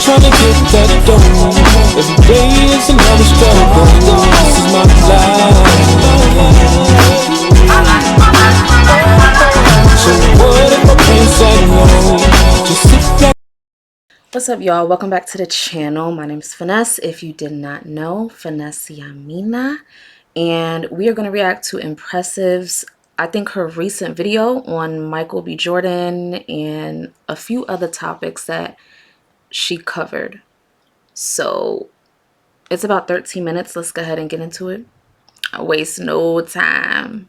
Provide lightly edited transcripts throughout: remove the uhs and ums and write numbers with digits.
trying to get that dough. Every day is another struggle. This is my life. So what if I can't say no? Just sit back. What's up, y'all? Welcome back to the channel. My name is Finesse. If you did not know, Finesse Yamina. And we are going to react to Impressive's, I think, her recent video on Michael B. Jordan and a few other topics that she covered. So it's about 13 minutes. Let's go ahead and get into it. I waste no time.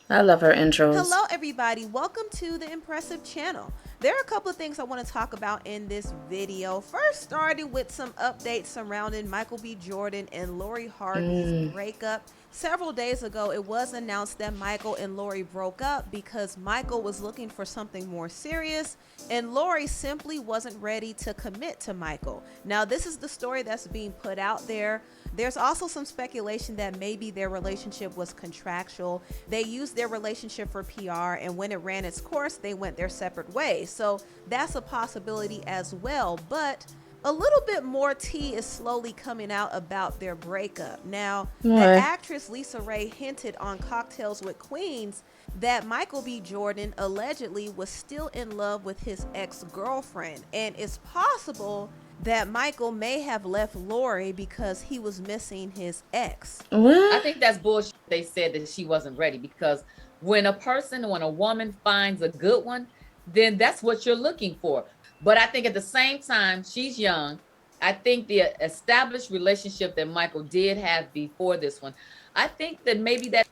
I love her intros. Hello everybody, welcome to the Impressive channel. There are a couple of things I want to talk about in this video. First, starting with some updates surrounding Michael B. Jordan and Lori Harvey's breakup. Several days ago, it was announced that Michael and Lori broke up because Michael was looking for something more serious and Lori simply wasn't ready to commit to Michael. Now, this is the story that's being put out there. There's also some speculation that maybe their relationship was contractual. They used their relationship for PR, and when it ran its course, they went their separate ways. So that's a possibility as well. But a little bit more tea is slowly coming out about their breakup. Now, the actress Lisa Ray hinted on Cocktails with Queens that Michael B. Jordan allegedly was still in love with his ex-girlfriend, and it's possible that Michael may have left Lori because he was missing his ex. What? I think that's bullshit. They said that she wasn't ready because when a woman finds a good one, then that's what you're looking for. But I think at the same time, she's young. I think the established relationship that Michael did have before this one, I think that maybe that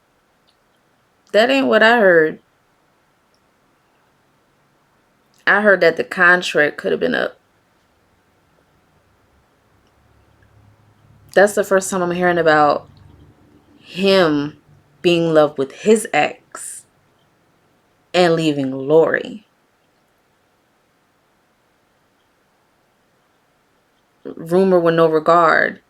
ain't what I heard. I heard that the contract could have been up. That's the first time I'm hearing about him being in love with his ex and leaving Lori. Rumor with no regard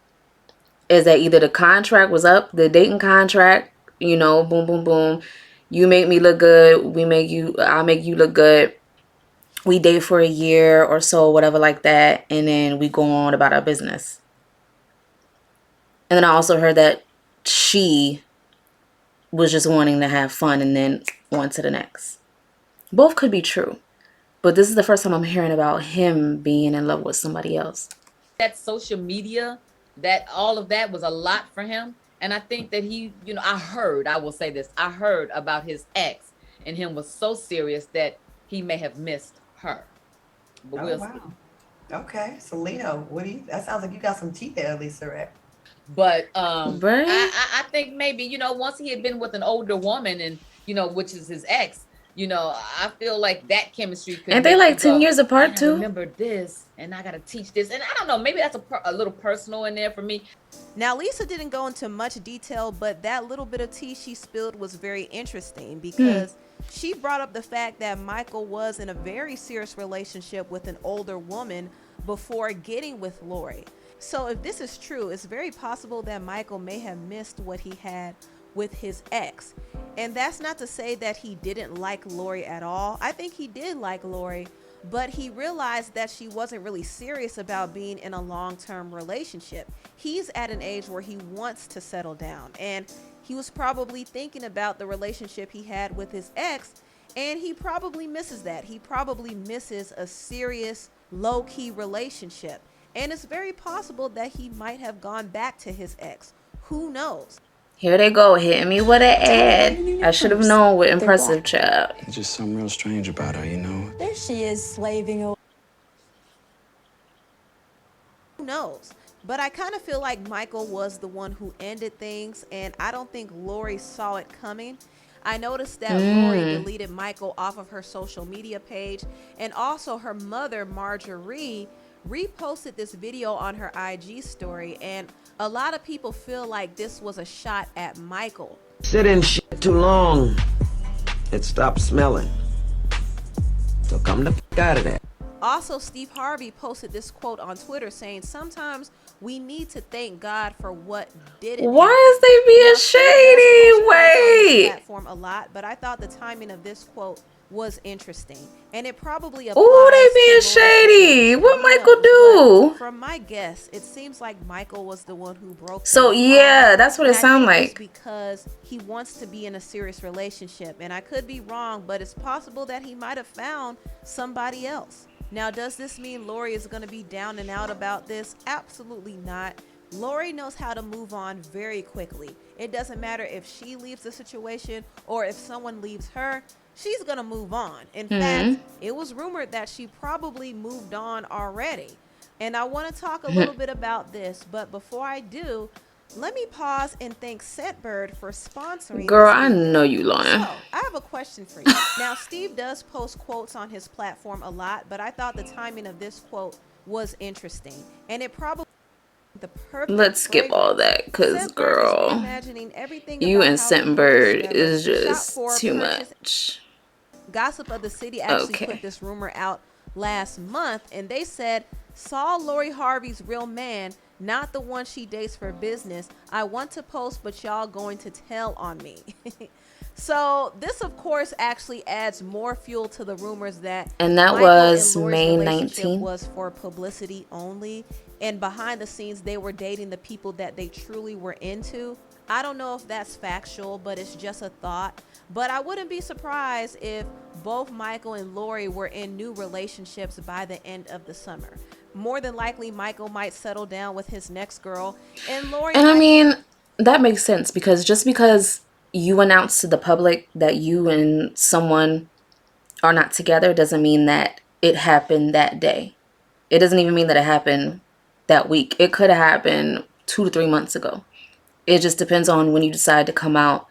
is that either the contract was up, the dating contract, you know, boom, boom, boom. You make me look good. I'll make you look good. We date for a year or so, whatever like that. And then we go on about our business. And then I also heard that she was just wanting to have fun and then on to the next. Both could be true. But this is the first time I'm hearing about him being in love with somebody else. that social media, that all of that was a lot for him. And I think that he, I will say this, I heard about his ex and him was so serious that he may have missed her. But we'll see. Okay, Selena, that sounds like you got some tea there, Lisa, right? But Right? I think maybe, once he had been with an older woman and, which is his ex, I feel like that chemistry could. And they like 10 years apart too. Remember this, and I gotta teach this, and I don't know. Maybe that's a little personal in there for me. Now, Lisa didn't go into much detail, but that little bit of tea she spilled was very interesting because she brought up the fact that Michael was in a very serious relationship with an older woman before getting with Lori. So if this is true, it's very possible that Michael may have missed what he had with his ex. And that's not to say that he didn't like Lori at all. I think he did like Lori, but he realized that she wasn't really serious about being in a long-term relationship. He's at an age where he wants to settle down, and he was probably thinking about the relationship he had with his ex, and he probably misses that. He probably misses a serious, low-key relationship. And it's very possible that he might have gone back to his ex. Who knows? Here they go, hitting me with an ad. I should have known with Impressive, child. There's just something real strange about her, you know? There she is, slaving away. Who knows? But I kind of feel like Michael was the one who ended things, and I don't think Lori saw it coming. I noticed that Lori deleted Michael off of her social media page, and also her mother, Marjorie, reposted this video on her IG story, and a lot of people feel like this was a shot at Michael. Sit in shit too long. it stopped smelling. So come the fuck out of there. Also, Steve Harvey posted this quote on Twitter saying, "Sometimes we need to thank God for what didn't happen." Why is they being Now, Steve does post shady? quotes on his Wait. platform a lot, but I thought the timing of this quote was interesting, and it probably applies Ooh, they to being Lori's shady. situation. What Who Michael knows? But do? from my guess, it seems like Michael was the one who broke So things yeah, off, that's what and it I sound think it's like. because he wants to be in a serious relationship. And I could be wrong, but it's possible that he might have found somebody else. Now, does this mean Lori is going to be down and out about this? Absolutely not. Lori knows how to move on very quickly. It doesn't matter if she leaves the situation or if someone leaves her, she's going to move on. In fact, it was rumored that she probably moved on already. And I want to talk a little bit about this, but before I do, let me pause and thank Scentbird for sponsoring Girl, this I video. know you lying. So, I have a question for you. Now, Steve does post quotes on his platform a lot, but I thought the timing of this quote was interesting. And it probably the perfect Let's skip all fragrance. that, cause Scentbird is girl, reimagining everything you about and how people use Scentbird fragrance. is Shop just for, too purchase. much. Gossip of the City actually Okay. put this rumor out last month, and they said, "Saw Lori Harvey's real man, not the one she dates for business. I want to post, but y'all going to tell on me." So this, of course, actually adds more fuel to the rumors that And that Michael was and Lori's May relationship 19th. was for publicity only, and behind the scenes they were dating the people that they truly were into. I don't know if that's factual, but it's just a thought. But I wouldn't be surprised if both Michael and Lori were in new relationships by the end of the summer. More than likely, Michael might settle down with his next girl, and Lori And I might. mean, that makes sense because just because you announce to the public that you and someone are not together doesn't mean that it happened that day. It doesn't even mean that it happened that week. It could have happened 2 to 3 months ago. It just depends on when you decide to come out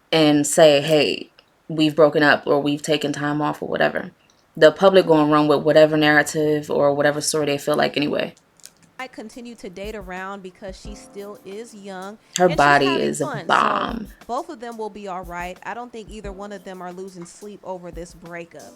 and say, hey, we've broken up or we've taken time off or whatever. The public going to run with whatever narrative or whatever story they feel like anyway. Might continue to date around because she still is young Her and she's body having is a fun. bomb. So both of them will be all right. I don't think either one of them are losing sleep over this breakup.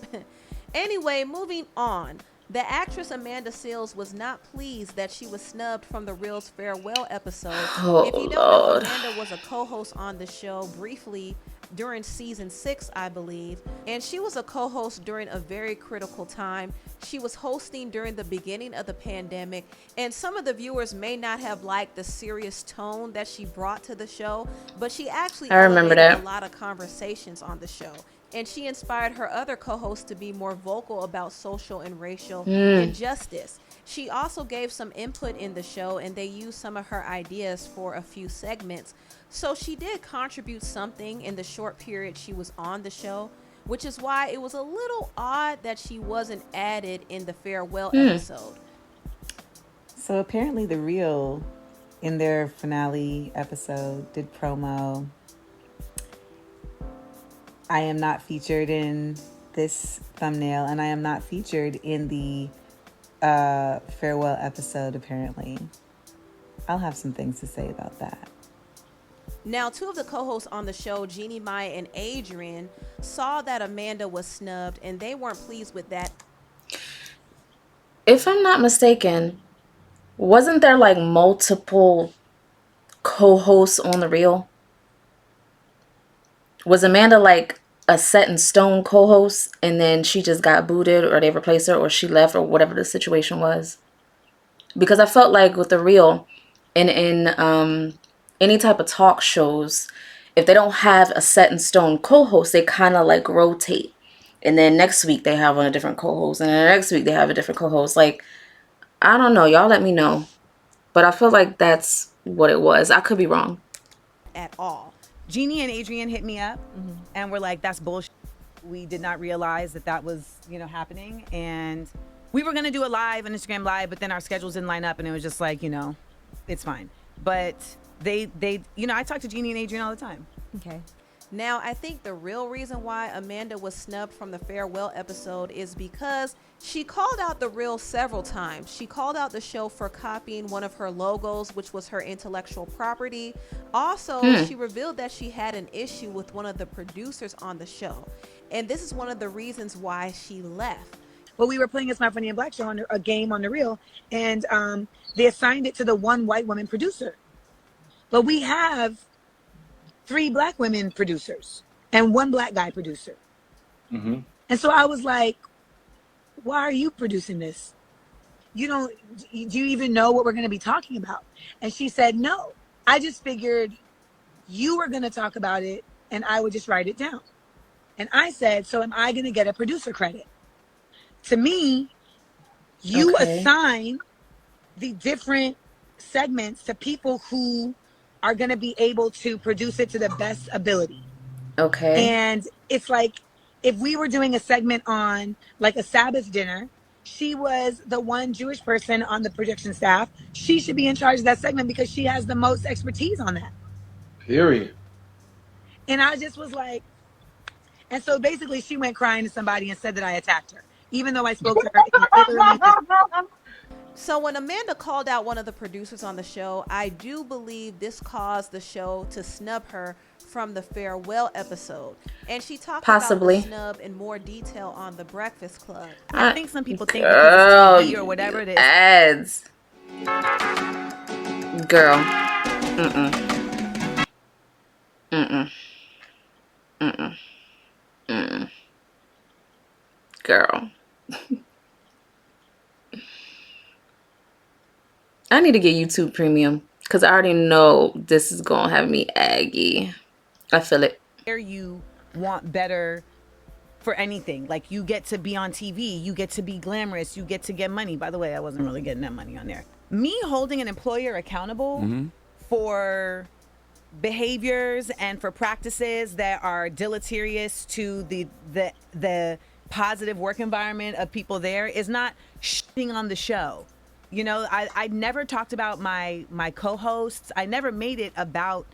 Anyway, moving on. The actress Amanda Seales was not pleased that she was snubbed from the Real's farewell episode. Oh, If you don't Lord. know, Amanda was a co-host on the show briefly during season 6, I believe, and she was a co-host during a very critical time. She was hosting during the beginning of the pandemic, and some of the viewers may not have liked the serious tone that she brought to the show, but she actually I remember elevated that. a lot of conversations on the show. And she inspired her other co-hosts to be more vocal about social and racial injustice. She also gave some input in the show, and they used some of her ideas for a few segments. So she did contribute something in the short period she was on the show, which is why it was a little odd that she wasn't added in the farewell episode. So apparently The Real, in their finale episode, did promo. I am not featured in this thumbnail, and I am not featured in the farewell episode, apparently. I'll have some things to say about that. Now, two of the co-hosts on the show, Jeannie Mai and Adrian, saw that Amanda was snubbed, and they weren't pleased with that. If I'm not mistaken, wasn't there like multiple co-hosts on The Real? Was Amanda like a set in stone co-host and then she just got booted or they replaced her or she left or whatever the situation was? Because I felt like with The Real and in any type of talk shows, if they don't have a set in stone co-host, they kind of like rotate. And then next week they have on a different co-host and then the next week they have a different co-host. Like, I don't know. Y'all let me know. But I feel like that's what it was. I could be wrong. At all. Jeannie and Adrian hit me up and were like, that's bullshit. We did not realize that was, happening. And we were going to do a live, an Instagram live, but then our schedules didn't line up and it was just like, it's fine. But they I talk to Jeannie and Adrian all the time. Okay. Now, I think the real reason why Amanda was snubbed from the farewell episode is because she called out the Real several times. She called out the show for copying one of her logos, which was her intellectual property. Also, she revealed that she had an issue with one of the producers on the show. And this is one of the reasons why she left. Well, we were playing a Smart Funny and Black show on a game on the Real, and they assigned it to the one white woman producer. But we have 3 black women producers and 1 black guy producer. And so I was like, why are you producing this? Do you even know what we're going to be talking about? And she said, no, I just figured you were going to talk about it and I would just write it down. And I said, so am I going to get a producer credit? To me, you assign the different segments to people who are going to be able to produce it to the best ability. Okay. And it's like, if we were doing a segment on like a Sabbath dinner, she was the one Jewish person on the production staff. She should be in charge of that segment because she has the most expertise on that. Period. And I just was like, and so basically she went crying to somebody and said that I attacked her, even though I spoke to her in literally So when Amanda called out one of the producers on the show, I do believe this caused the show to snub her from the farewell episode. And she talked about the snub in more detail on The Breakfast Club. I think some people think because it's TV or whatever it is. Ads. Girl. Girl. I need to get YouTube Premium because I already know this is going to have me aggy. I feel it. You want better for anything. Like, you get to be on TV. You get to be glamorous. You get to get money. By the way, I wasn't really getting that money on there. Me holding an employer accountable for behaviors and for practices that are deleterious to the positive work environment of people there is not shitting on the show. You know, I never talked about my co-hosts. I never made it about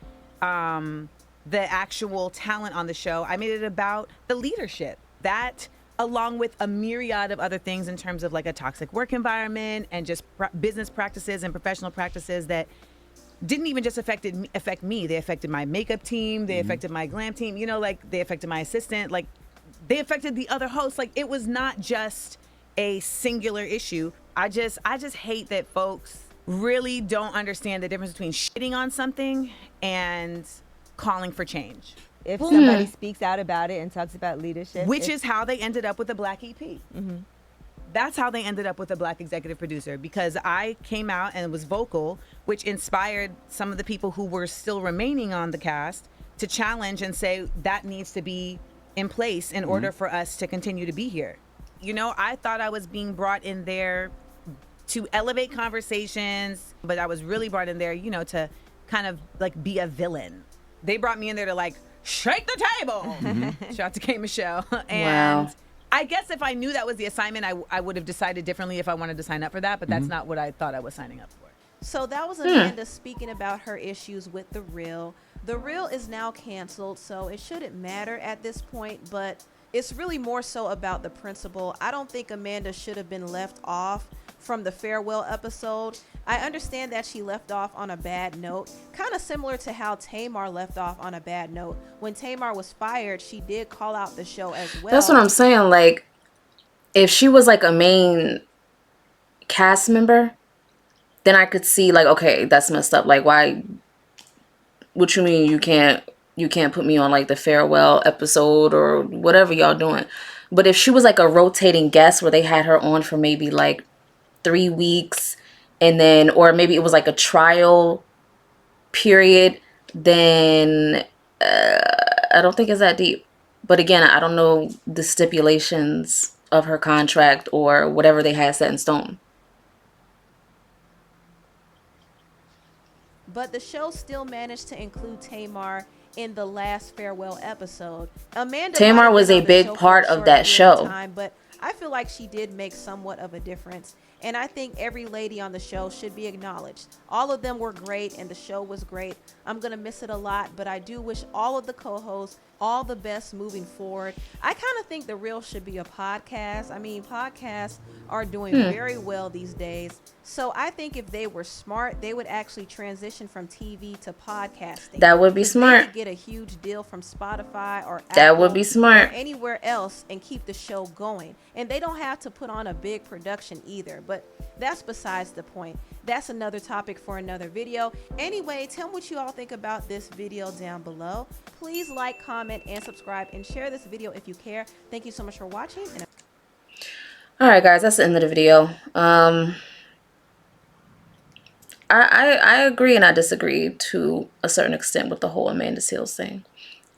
the actual talent on the show. I made it about the leadership. That, along with a myriad of other things in terms of like a toxic work environment and just business practices and professional practices that didn't even just affect me. They affected my makeup team. They affected my glam team. You know, like they affected my assistant. Like they affected the other hosts. Like it was not just a singular issue. I just hate that folks really don't understand the difference between shitting on something and calling for change. If somebody speaks out about it and talks about leadership. Which is how they ended up with a black EP. That's how they ended up with a black executive producer, because I came out and was vocal, which inspired some of the people who were still remaining on the cast to challenge and say that needs to be in place in order for us to continue to be here. You know, I thought I was being brought in there to elevate conversations, but I was really brought in there, you know, to kind of like be a villain. They brought me in there to like shake the table. Shout out to K. Michelle. And I guess if I knew that was the assignment, I would have decided differently if I wanted to sign up for that, but that's not what I thought I was signing up for. So that was Amanda speaking about her issues with The Real. The Real is now canceled, so it shouldn't matter at this point, but it's really more so about the principle. I don't think Amanda should have been left off from the farewell episode. I understand that she left off on a bad note, kind of similar to how Tamar left off on a bad note. When Tamar was fired, she did call out the show as well. That's what I'm saying. Like, if she was like a main cast member, then I could see like, okay, that's messed up. Like, why? What you mean you can't put me on like the farewell episode or whatever y'all doing? But if she was like a rotating guest where they had her on for maybe like 3 weeks, and then, or maybe it was like a trial period, then I don't think it's that deep. But again, I don't know the stipulations of her contract or whatever they had set in stone. But the show still managed to include Tamar in the last farewell episode. Tamar was a big part of that show. But I feel like she did make somewhat of a difference. And I think every lady on the show should be acknowledged. All of them were great and the show was great. I'm going to miss it a lot, but I do wish all of the co-hosts all the best moving forward. I kind of think The Real should be a podcast. I mean, podcasts are doing very well these days. So I think if they were smart, they would actually transition from TV to podcasting. That would be 'Cause smart. They could get a huge deal from Spotify or That Apple would be smart. or anywhere else and keep the show going. And they don't have to put on a big production either. But that's besides the point. That's another topic for another video. Anyway, tell me what you all think about this video down below. Please like, comment, and subscribe, and share this video if you care. Thank you so much for watching. All right, guys, that's the end of the video. I agree and I disagree to a certain extent with the whole Amanda Seales thing.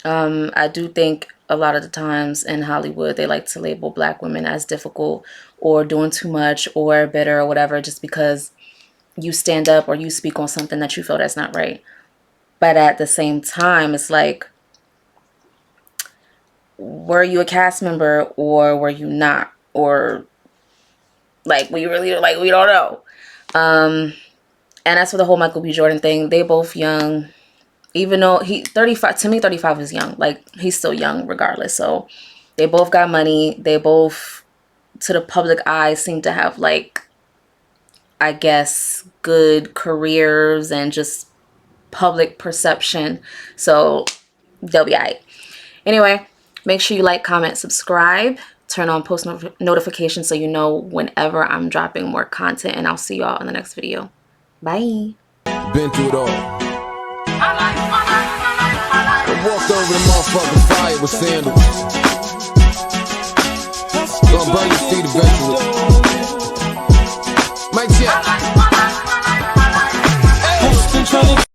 I do think a lot of the times in Hollywood, they like to label black women as difficult or doing too much or bitter or whatever just because you stand up or you speak on something that you feel that's not right. But at the same time, it's like, were you a cast member or were you not? Or like, we really, like, we don't know. And that's for the whole Michael B. Jordan thing. They both young. Even though he 35, to me 35 is young. Like, he's still young regardless. So they both got money. They both, to the public eye, seem to have, like, I guess, good careers and just public perception. So they'll be all right. Anyway, make sure you like, comment, subscribe. Turn on post notifications so you know whenever I'm dropping more content. And I'll see y'all in the next video. Bye. Been through it all. I walked over the motherfucking fire with sandals. Gonna burn your feet eventually. Mike, yeah.